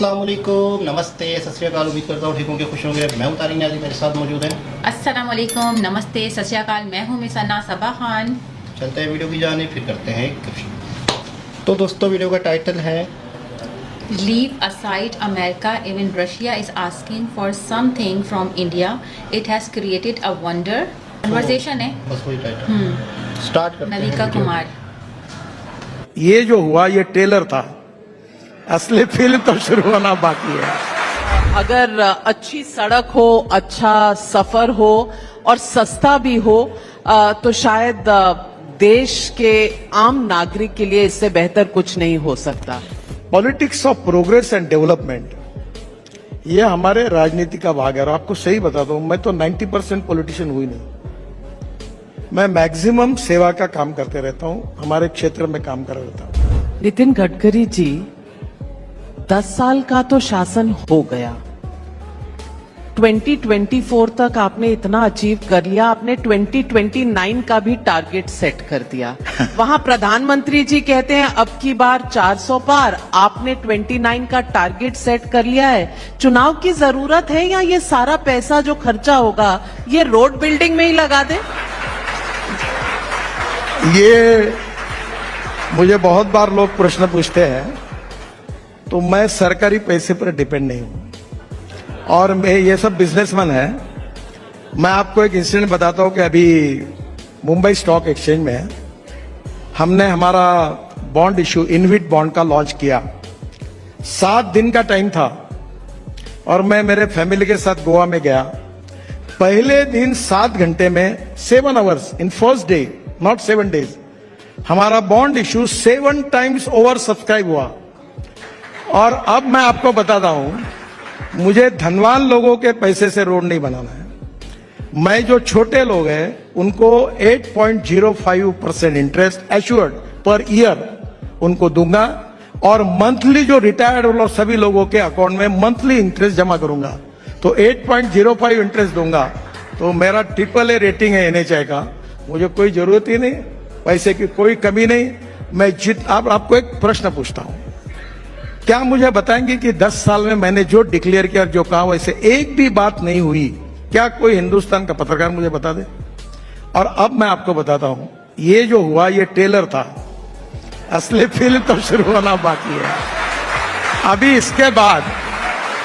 अस्सलाम वालेकुम, नमस्ते, सत श्री अकाल। उम्मीद करता हूँ ठीक होंगे, खुश होंगे। मैं उतारी न्याजी, मेरे साथ मौजूद है। अस्सलाम वालेकुम, नमस्ते, सत श्री अकाल। मैं हूँ मिस अन्ना सबा खान। चलते हैं वीडियो की जाने, फिर करते हैं क्वेश्चन। तो दोस्तों, वीडियो का टाइटल है leave aside America, even Russia is asking for something from India, it has created a wonder. Conversation है, बस वही टाइटल। स्टार्ट करते हैं। नविका वीडियो। कुमार। ये जो हुआ ये ट्रेलर था, असली फिल्म तो शुरू होना बाकी है। अगर अच्छी सड़क हो, अच्छा सफर हो और सस्ता भी हो तो शायद देश के आम नागरिक के लिए इससे बेहतर कुछ नहीं हो सकता। Politics of progress and development, ये हमारे राजनीति का भाग है। और आपको सही बताता हूं, मैं तो 90% पॉलिटिशियन हुई नहीं। मैं मैक्सिमम सेवा का काम करते रहता हूं, हमारे क्षेत्र में काम कर रहता हूं। नितिन गडकरी जी, 10 साल का तो शासन हो गया, 2024 तक आपने इतना अचीव कर लिया, आपने 2029 का भी टारगेट सेट कर दिया। वहां प्रधानमंत्री जी कहते हैं अब की बार 400 पार, आपने 29 का टारगेट सेट कर लिया है। चुनाव की जरूरत है या ये सारा पैसा जो खर्चा होगा ये रोड बिल्डिंग में ही लगा दे? ये मुझे बहुत बार लोग प्रश्न पूछते हैं, तो मैं सरकारी पैसे पर डिपेंड नहीं हूं और मैं ये सब बिजनेसमैन है। मैं आपको एक इंसिडेंट बताता हूं कि अभी मुंबई स्टॉक एक्सचेंज में हमने हमारा बॉन्ड इशू इनविट बॉन्ड का लॉन्च किया। 7 दिन का टाइम था और मैं मेरे फैमिली के साथ गोवा में गया। पहले दिन 7 घंटे में 7 hours in first day, not 7 days, हमारा bond issue 7 times over subscribe हुआ। और अब मैं आपको बताता हूं, मुझे धनवान लोगों के पैसे से रोड नहीं बनाना है। मैं जो छोटे लोग हैं उनको 8.05% इंटरेस्ट एश्योर्ड पर ईयर उनको दूंगा और मंथली जो रिटायर्ड लोग सभी लोगों के अकाउंट में मंथली इंटरेस्ट जमा करूंगा। तो 8.05 इंटरेस्ट दूंगा। तो मेरा AAA रेटिंग है NHAI का, मुझे कोई जरूरत ही नहीं, पैसे की कोई कमी नहीं। मैं आपको एक प्रश्न पूछता हूं, क्या मुझे बताएंगे कि 10 साल में मैंने जो डिक्लेयर किया, जो कहा, वैसे एक भी बात नहीं हुई? क्या कोई हिंदुस्तान का पत्रकार मुझे बता दे? और अब मैं आपको बताता हूं, ये जो हुआ ये ट्रेलर था, असली फिल्म तो शुरू होना बाकी है। अभी इसके बाद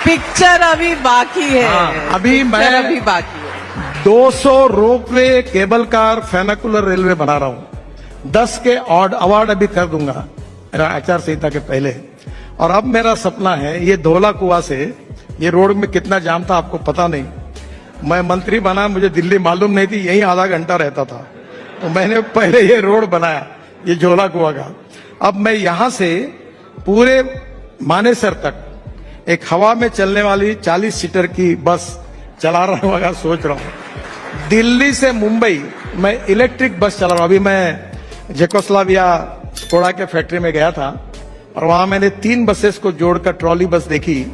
पिक्चर अभी बाकी है। अभी पिक्चर अभी बाकी है। 200 रोपवे, केबल कार, फेनाकुलर रेलवे बना रहा हूं। 10 के अवार्ड अभी कर दूंगा आचार संहिता के पहले। और अब मेरा सपना है, ये धौला कुआं से ये रोड में कितना जाम था आपको पता नहीं। मैं मंत्री बना, मुझे दिल्ली मालूम नहीं थी, यही आधा घंटा रहता था। तो मैंने पहले ये रोड बनाया, ये धौला कुआं का। अब मैं यहां से पूरे मानेसर तक एक हवा में चलने वाली 40 सीटर की बस चला रहा हूं, सोच रहा हूं। दिल्ली से मुंबई मैं इलेक्ट्रिक बस चला रहा हूं। अभी मैं जेकोस्लाविया स्कोडा के फैक्ट्री में गया था और वहां मैंने 3 बसेस को जोड़कर ट्रॉली बस देखी।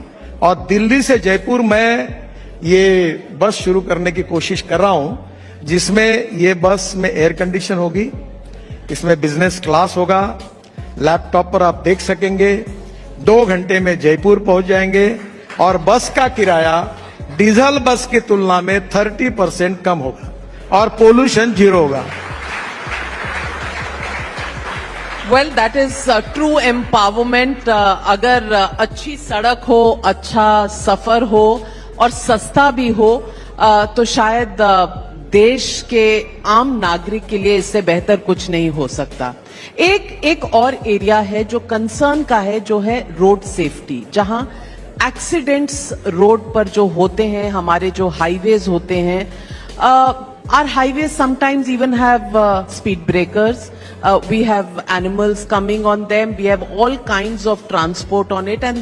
और दिल्ली से जयपुर मैं ये बस शुरू करने की कोशिश कर रहा हूं, जिसमें ये बस में एयर कंडीशन होगी, इसमें बिजनेस क्लास होगा, लैपटॉप पर आप देख सकेंगे, 2 घंटे में जयपुर पहुंच जाएंगे और बस का किराया डीजल बस की तुलना में 30% कम होगा और पोल्यूशन 0 होगा। Well, that is true empowerment. अगर अच्छी सड़क हो, अच्छा सफर हो और सस्ता भी हो तो शायद देश के आम नागरिक के लिए इससे बेहतर कुछ नहीं हो सकता। एक और एरिया है जो कंसर्न का है, जो है रोड सेफ्टी। जहां एक्सीडेंट्स रोड पर जो होते हैं, हमारे जो हाईवेज होते हैं, our highways sometimes even have speed breakers. We have animals coming on them. We have all kinds of transport on it, and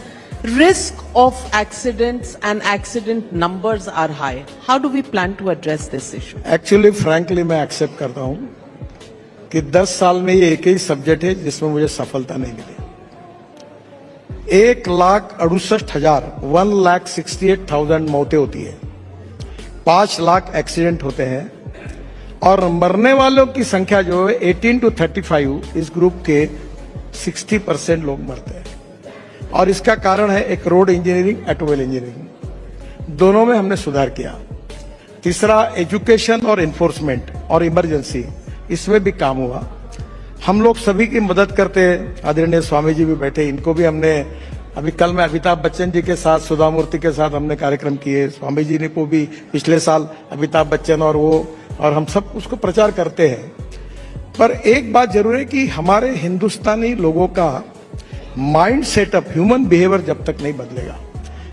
risk of accidents and accident numbers are high. How do we plan to address this issue? Actually frankly मैं accept करता हूं कि 10 साल में ये एक ही subject है जिसमें मुझे सफलता नहीं मिली। 1,68,000 1,68,000 मौतें होती है, 5 लाख एक्सीडेंट होते हैं और मरने वालों की संख्या जो है 18 to 35 इस ग्रुप के 60% लोग मरते हैं। और इसका कारण है एक रोड इंजीनियरिंग, ऑटोमोबाइल इंजीनियरिंग, दोनों में हमने सुधार किया। तीसरा एजुकेशन और एनफोर्समेंट और इमरजेंसी, इसमें भी काम हुआ। हम लोग सभी की मदद करते हैं। आदरणीय स्वामी जी भी बैठे, इनको भी हमने अभी कल मैं अमिताभ बच्चन जी के साथ, सुधा मूर्ति के साथ हमने कार्यक्रम किए। स्वामी जी ने को भी पिछले साल अमिताभ बच्चन और वो और हम सब उसको प्रचार करते हैं। पर एक बात जरूर है कि हमारे हिंदुस्तानी लोगों का माइंड सेटअप, ह्यूमन बिहेवियर जब तक नहीं बदलेगा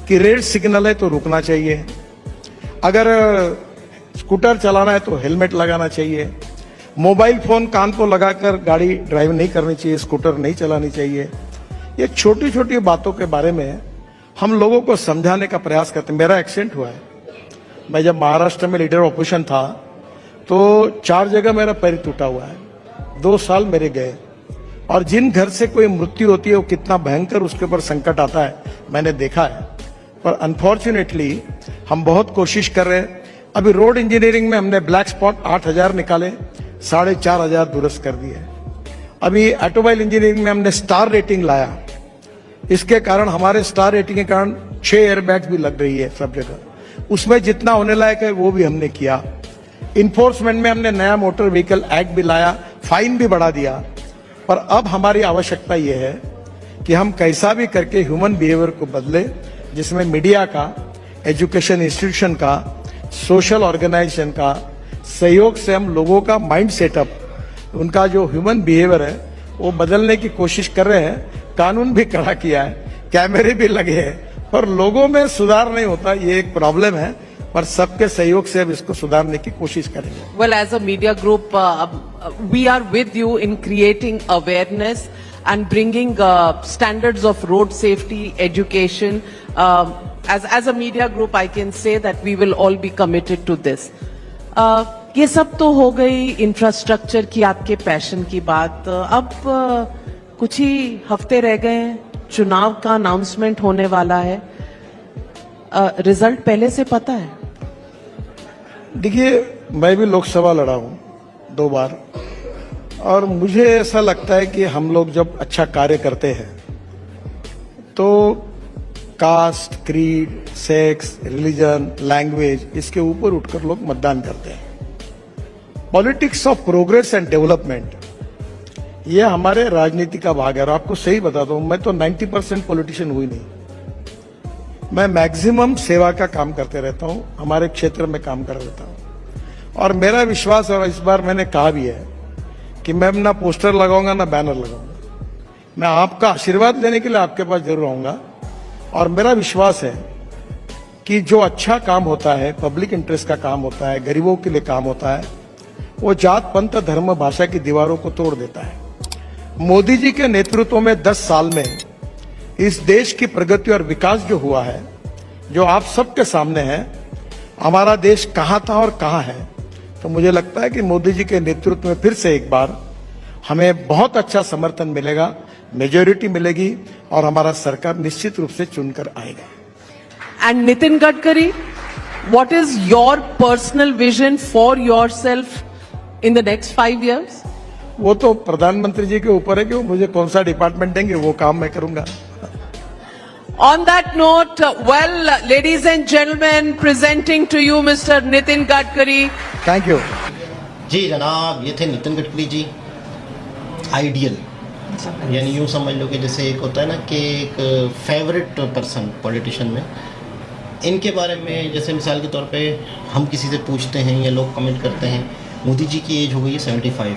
कि रेड सिग्नल है तो रुकना चाहिए, अगर स्कूटर चलाना है तो हेलमेट लगाना चाहिए, मोबाइल फोन कान को लगाकर गाड़ी ड्राइव नहीं करनी चाहिए, स्कूटर नहीं चलानी चाहिए, ये छोटी छोटी बातों के बारे में हम लोगों को समझाने का प्रयास करते हैं। मेरा एक्सीडेंट हुआ है, मैं जब महाराष्ट्र में लीडर ऑपोजिशन था तो 4 जगह मेरा पैर टूटा हुआ है, 2 साल मेरे गए। और जिन घर से कोई मृत्यु होती है वो कितना भयंकर उसके ऊपर संकट आता है मैंने देखा है। पर अनफॉर्चुनेटली हम बहुत कोशिश कर रहे हैं। अभी रोड इंजीनियरिंग में हमने ब्लैक स्पॉट 8000 निकाले, 4500 दुरुस्त कर दिए। अभी ऑटोमोबाइल इंजीनियरिंग में हमने स्टार रेटिंग लाया, इसके कारण हमारे स्टार रेटिंग के कारण 6 एयरबैग्स भी लग रही है सब जगह, उसमें जितना होने लायक है वो भी हमने किया। इन्फोर्समेंट में हमने नया मोटर व्हीकल एक्ट भी लाया, फाइन भी बढ़ा दिया। पर अब हमारी आवश्यकता यह है कि हम कैसा भी करके ह्यूमन बिहेवियर को बदले, जिसमें मीडिया का, एजुकेशन इंस्टीट्यूशन का, सोशल ऑर्गेनाइजेशन का सहयोग से हम लोगों का माइंड सेटअप, उनका जो ह्यूमन बिहेवियर है वो बदलने की कोशिश कर रहे हैं। कानून भी कड़ा किया है, कैमरे भी लगे हैं, पर लोगों में सुधार नहीं होता, ये एक प्रॉब्लम है। पर सबके सहयोग से अब इसको सुधारने की कोशिश करेंगे। Well, as a media group, we are with you in creating awareness and bringing standards of road safety, education. As a media group, I can say that we will all be committed to this. ये सब तो हो गई infrastructure की, आपके passion की बात। अब कुछ ही हफ्ते रह गए हैं, चुनाव का अनाउंसमेंट होने वाला है। रिजल्ट पहले से पता है? देखिए, मैं भी लोकसभा लड़ा हूं 2 बार, और मुझे ऐसा लगता है कि हम लोग जब अच्छा कार्य करते हैं तो caste, creed, sex, religion, language, इसके ऊपर उठकर लोग मतदान करते हैं। Politics of progress and development, ये हमारे राजनीति का भाग है। और आपको सही बता दूं, मैं तो 90% पॉलिटिशियन हुई नहीं, मैं मैक्सिमम सेवा का काम करते रहता हूं, हमारे क्षेत्र में काम कर रहता हूं। और मेरा विश्वास, और इस बार मैंने कहा भी है कि मैं ना पोस्टर लगाऊंगा ना बैनर लगाऊंगा, मैं आपका आशीर्वाद लेने के लिए आपके पास जरूर आऊंगा। और मेरा विश्वास है कि जो अच्छा काम होता है, पब्लिक इंटरेस्ट का काम होता है, गरीबों के लिए काम होता है, वो जात, पंथ, धर्म, भाषा की दीवारों को तोड़ देता है। मोदी जी के नेतृत्व में 10 साल में इस देश की प्रगति और विकास जो हुआ है, जो आप सबके सामने है, हमारा देश कहां था और कहां है, तो मुझे लगता है कि मोदी जी के नेतृत्व में फिर से एक बार हमें बहुत अच्छा समर्थन मिलेगा, मेजॉरिटी मिलेगी और हमारा सरकार निश्चित रूप से चुनकर आएगा। And Nitin Gadkari, what is your personal vision for yourself in the next 5 years? वो तो प्रधानमंत्री जी के ऊपर है कि वो मुझे कौन सा डिपार्टमेंट देंगे, वो काम मैं करूंगा। On that note, well, ladies and gentlemen, presenting to you Mr. Nitin Gadkari. Thank you. जी जनाब, ये थे नितिन गडकरी जी। आइडियल, यानी यूँ समझ लो कि जैसे एक होता है ना कि एक फेवरेट पर्सन पॉलिटिशियन में, इनके बारे में जैसे मिसाल के तौर पे हम किसी से पूछते हैं या लोग कमेंट करते हैं, मोदी जी की एज हो गई है 75,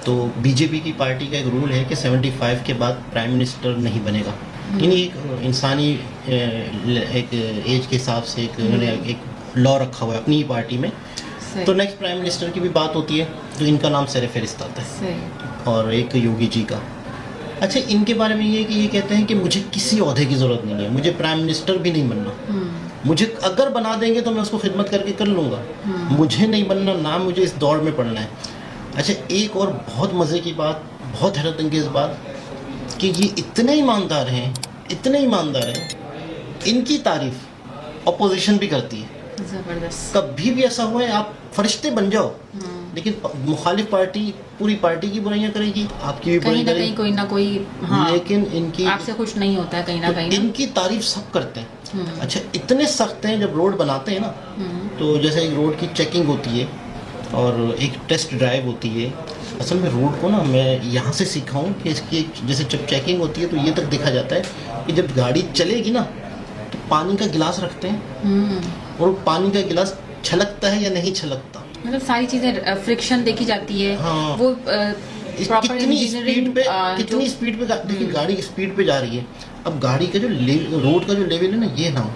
तो बीजेपी की पार्टी का एक रूल है कि 75 के बाद प्राइम मिनिस्टर नहीं बनेगा। यानी एक इंसानी एक एज के हिसाब से एक लॉ रखा हुआ है अपनी ही पार्टी में। तो नेक्स्ट प्राइम मिनिस्टर की भी बात होती है तो इनका नाम सर फहरिस्त आता है, और एक योगी जी का। अच्छा, इनके बारे में ये कि ये कहते हैं कि मुझे किसी ओहदे की ज़रूरत नहीं है, मुझे प्राइम मिनिस्टर भी नहीं बनना, मुझे अगर बना देंगे तो मैं उसको खिदमत करके कर लूँगा, मुझे नहीं बनना, ना मुझे इस दौड़ में पड़ना है। अच्छा, एक और बहुत मज़े की बात, बहुत हैरत अंगेज़ बात, कि ये इतने ईमानदार हैं, इतने ईमानदार हैं, इनकी तारीफ अपोजिशन भी करती है। जबरदस्त। कभी भी ऐसा हुआ है आप फरिश्ते बन जाओ लेकिन मुखालिफ पार्टी पूरी पार्टी की बुराइयां करेगी, आपकी भी कहीं बुराई ना कहीं करेगी, कोई ना कोई, हाँ, लेकिन इनकी आपसे खुश नहीं होता है कहीं ना तो कहीं ना। इनकी तारीफ सब करते हैं। अच्छा, इतने सख्त हैं, जब रोड बनाते हैं ना, तो जैसे एक रोड की चेकिंग होती है और एक टेस्ट ड्राइव होती है। असल में रोड को ना मैं यहाँ से सीखा हूँ कि इसकी एक जैसे जब चेकिंग होती है तो ये तक देखा जाता है कि जब गाड़ी चलेगी ना तो पानी का गिलास रखते हैं और वो पानी का गिलास छलकता है या नहीं छलकता, मतलब सारी चीजें फ्रिक्शन देखी जाती है। हाँ। वो प्रॉपर कितनी इंजीनियरिंग स्पीड पे कितनी स्पीड पे देखिए गाड़ी स्पीड पे जा रही है। अब गाड़ी का जो रोड का जो लेवल है ना ये ना हो,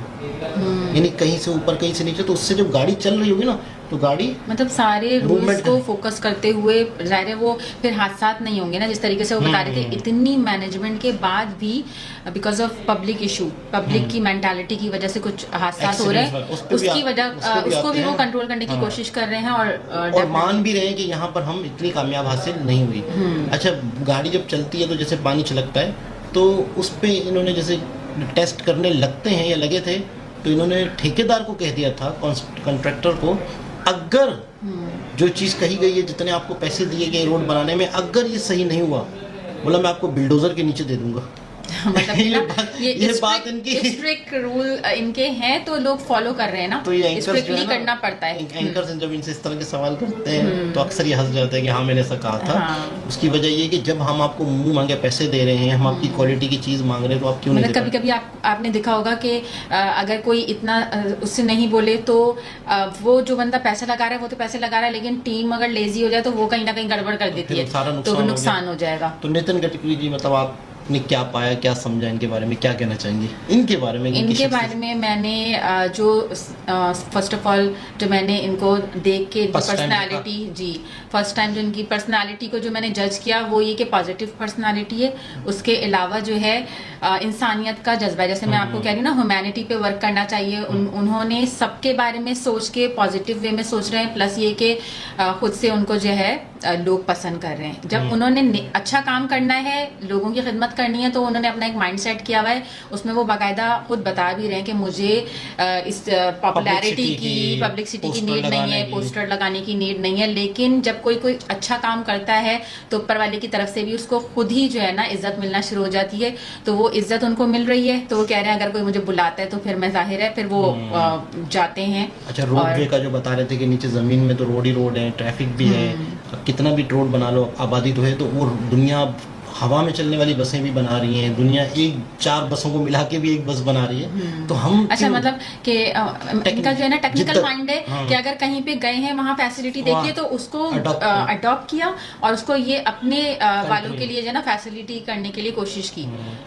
यानी कहीं से ऊपर कहीं से नीचे, तो उससे जब गाड़ी चल रही होगी ना तो गाड़ी मतलब सारे रूल्स Movement को है। फोकस करते हुए जाहिर है वो फिर हादसात नहीं होंगे ना, जिस तरीके से वो बता रहे थे। इतनी मैनेजमेंट के बाद भी because of public issue, public की मेंटालिटी की वजह से कुछ हादसात हो रहे Accidents, उस हैं, पे भी उसकी उस वजह पे भी उसको आते भी वो हैं। कंट्रोल करने की कोशिश कर रहे हैं और और मान भी रहे हैं कि यहाँ पर हम इतनी कामयाब हासिल नहीं हुई। अच्छा, गाड़ी जब चलती है तो जैसे पानी छलकता है, तो उस पे इन्होंने जैसे टेस्ट करने लगते हैं या लगे थे, तो इन्होंने ठेकेदार को कह दिया था, कॉन्ट्रैक्टर को, अगर जो चीज़ कही गई है, जितने आपको पैसे दिए गए रोड बनाने में, अगर ये सही नहीं हुआ, बोला मैं आपको बिल्डोजर के नीचे दे दूंगा। मतलब ये ना, ये बात इनकी स्ट्रिक्ट रूल इनके हैं तो लोग फॉलो कर रहे हैं ना, तो ये एंकर्स जो स्ट्रिक्टली है ना, करना पड़ता है। एंकर्स जब इनसे इस तरह के सवाल करते हैं तो अक्सर ये हंस जाते हैं कि हाँ मैंने ऐसा कहा था। हाँ। उसकी वजह ये कि जब हम आपको मुंह मांगे पैसे दे रहे हैं, हम आपकी क्वालिटी की चीज़ मांग रहे हैं, तो आप क्यों नहीं मतलब दे कभी पाते? कभी आपने देखा होगा कि अगर कोई इतना उससे नहीं बोले तो वो जो बंदा पैसे लगा रहा है वो तो पैसे लगा रहा है, लेकिन टीम अगर लेजी हो जाए तो वो कहीं ना कहीं गड़बड़ कर देती फिर है, सारा तो नुकसान हो नुकसान हो जाएगा। तो नितिन गडकरी जी, मतलब आपने क्या पाया, क्या समझा इनके बारे में, क्या कहना चाहेंगे इनके बारे में? इनके बारे में मैंने जो फर्स्ट ऑफ ऑल जो मैंने इनको देख के First time पर्सनालिटी, जी फर्स्ट टाइम जो इनकी पर्सनालिटी को जो मैंने जज किया वो ये कि पॉजिटिव पर्सनालिटी है। उसके अलावा जो है इंसानियत का जज्बा है, जैसे मैं आपको कह रही हूँ ना, ह्यूमैनिटी पे वर्क करना चाहिए। उन्होंने सबके बारे में सोच के पॉजिटिव वे में सोच रहे हैं, प्लस ये कि खुद से उनको जो है लोग पसंद कर रहे हैं। जब उन्होंने अच्छा काम करना है, लोगों की खिदमत करनी है, तो उन्होंने अपना एक माइंड सेट किया हुआ है। उसमें वो बाकायदा खुद बता भी रहे हैं कि मुझे इस पॉपुलैरिटी की, पब्लिसिटी की नीड नहीं है, पोस्टर लगाने की नीड नहीं है, लेकिन जब कोई अच्छा काम करता है तो ऊपर वाले की तरफ से भी उसको खुद ही जो है ना इज्जत मिलना शुरू हो जाती है। तो वो इज्जत उनको मिल रही है, तो वो कह रहे हैं अगर कोई मुझे बुलाता है तो फिर मैं जाहिर है फिर वो जाते हैं। अच्छा, रोडवे का जो बता रहे थे कि नीचे जमीन में तो रोड ही रोड है, ट्रैफिक भी है, अब कितना भी रोड बना लो, आबादी तो है, तो वो दुनिया हवा में चलने वाली बसें भी बना रही हैं, दुनिया 4 बसों को मिला के भी एक बस बना रही है। तो हम अच्छा, मतलब कि इनका जो है ना टेक्निकल जिद्दत, माइंड है हाँ। कि अगर कहीं पे गए हैं वहाँ फैसिलिटी देखिए तो उसको adopt अडॉप्ट किया और उसको ये अपने वालों के लिए जो है ना फैसिलिटी करने के लिए कोशिश की,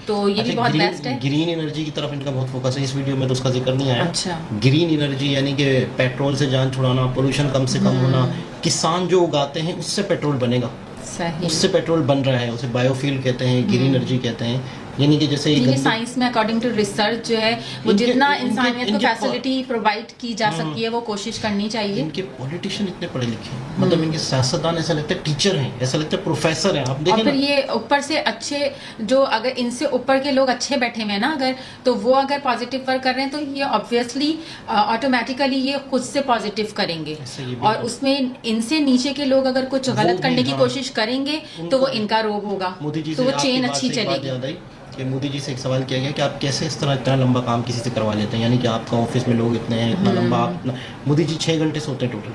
तो ये भी बहुत बेस्ट है। ग्रीन एनर्जी की तरफ इनका बहुत फोकस है। इस वीडियो में तो उसका जिक्र नहीं आया। अच्छा। ग्रीन एनर्जी यानी कि पेट्रोल से जान छुड़ाना, पोल्यूशन कम से कम होना, किसान जो उगाते हैं उससे पेट्रोल बनेगा, सही। उससे पेट्रोल बन रहा है, उसे बायोफ्यूल कहते हैं, ग्रीन एनर्जी कहते हैं। यानी कि जैसे ये साइंस में अकॉर्डिंग टू रिसर्च जो है वो जितना इंसानियत को इनके फैसिलिटी प्रोवाइड की जा सकती है वो कोशिश करनी चाहिए। इनके पॉलिटिशियन इतने पढ़े लिखे हैं, मतलब इनके सियासतदान ऐसा लगता है टीचर हैं, ऐसा लगता है प्रोफेसर हैं। आप और देखें फिर ना, ये ऊपर से अच्छे जो अगर इनसे ऊपर के लोग अच्छे बैठे हुए हैं ना, अगर तो वो अगर पॉजिटिव वर्क कर रहे हैं तो ये ऑब्वियसली ऑटोमेटिकली ये खुद से पॉजिटिव करेंगे, ऐसे ये और उसमें इनसे नीचे के लोग अगर कुछ गलत भी, करने की हाँ। कोशिश करेंगे तो वो इनका रोब होगा, मोदी जी तो से वो आपकी चेन बात अच्छी से एक बात चलेगी। याद आई कि मोदी जी से एक सवाल किया गया कि आप कैसे इस तरह इतना लंबा काम किसी से करवा लेते हैं, यानी कि आपका ऑफिस में लोग इतने हैं, इतना लंबा आप मोदी जी 6 घंटे सोते हैं टोटल,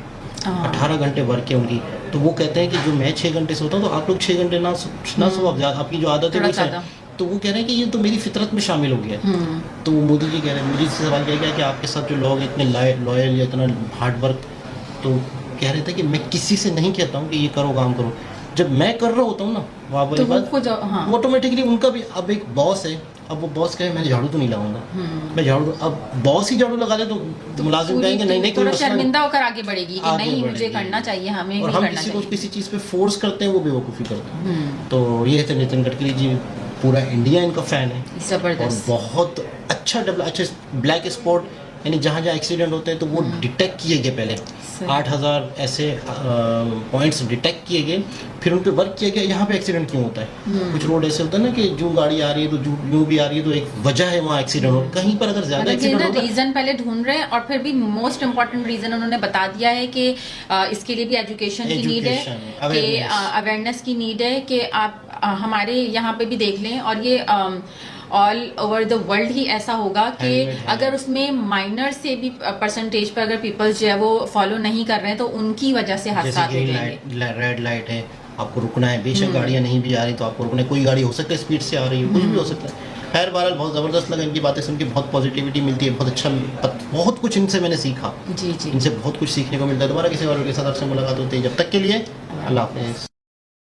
18 घंटे वर्क है उनकी। तो वो कहते हैं कि जो मैं 6 घंटे सोता हूँ तो आप लोग 6 घंटे ना सो, आपकी जो आदत है थोड़ा वो ज़्यादा। तो वो कह रहे हैं कि ये तो मेरी फितरत में शामिल हो गया है। तो मोदी जी कह रहे हैं, मोदी जी से सवाल किया गया कि आपके साथ जो लोग इतने लॉयल या इतना हार्ड वर्क, तो कह रहे थे कि मैं किसी से नहीं कहता हूँ कि ये करो काम करो, जब मैं कर रहा होता हूँ ना वहाँ वाली तो वो बात, खुद, हाँ। ऑटोमेटिकली उनका भी, अब एक बॉस है, अब वो बॉस कहे मैं झाड़ू तो नहीं लगाऊंगा, मैं झाड़ू, अब बॉस ही झाड़ू लगा ले तो मुलाजिम पूरी कहेंगे नहीं नहीं कोई थोड़ा मसला नहीं। शर्मिंदा होकर आगे बढ़ेगी कि आगे नहीं मुझे बढ़ेगी। करना चाहिए, हमें और भी हम करना किसी को चाहिए। किसी चीज़ पे फोर्स करते हैं वो बेवकूफ़ी करते हैं। तो ये थे नितिन गडकरी जी, पूरा इंडिया इनका फ़ैन है और जबरदस्त। बहुत अच्छा ब्लैक स्पॉट, यानी जहाँ जहाँ एक्सीडेंट होते हैं तो वो डिटेक्ट किए गए पहले, सही। 8000 ऐसे पॉइंट्स डिटेक्ट किए गए, फिर उन पे वर्क किया गया यहाँ पे एक्सीडेंट क्यों होता है। कुछ रोड ऐसे होता है ना कि जो गाड़ी आ रही है तो जो यूं भी आ रही है, तो एक वजह है वहाँ एक्सीडेंट हो, कहीं पर अगर ज्यादा मतलब ये एक्सीडेंट ना होता है। रीजन पहले ढूंढ रहे हैं, और फिर भी मोस्ट इम्पोर्टेंट रीजन उन्होंने बता दिया है कि इसके लिए भी एजुकेशन की नीड है, Education, कि awareness। अवेयरनेस की नीड है, कि आप हमारे यहाँ पे भी देख लें, और ये ऑल ओवर द वर्ल्ड ही ऐसा होगा कि Helmet है। अगर उसमें माइनर से भी परसेंटेज पर अगर पीपल्स जो है वो फॉलो नहीं कर रहे हैं, तो उनकी वजह से जैसे हादसा हो ग्रीन जाएंगे। लाइट, रेड लाइट है, आपको रुकना है, बेशक गाड़ियां नहीं भी आ रही तो आपको रुकना है। कोई गाड़ी हो सकता है स्पीड से आ रही है, कुछ भी हो सकता है। खैर बहरहाल बहुत ज़बरदस्त लगा इनकी बातें सुन के, बहुत पॉजिटिविटी मिलती है, बहुत अच्छा, बहुत कुछ इनसे मैंने सीखा, जी जी। इनसे बहुत कुछ सीखने को मिलता है। दोबारा किसी और के साथ आपसे मुलाकात होती है, जब तक के लिए अल्लाह हाफिज़।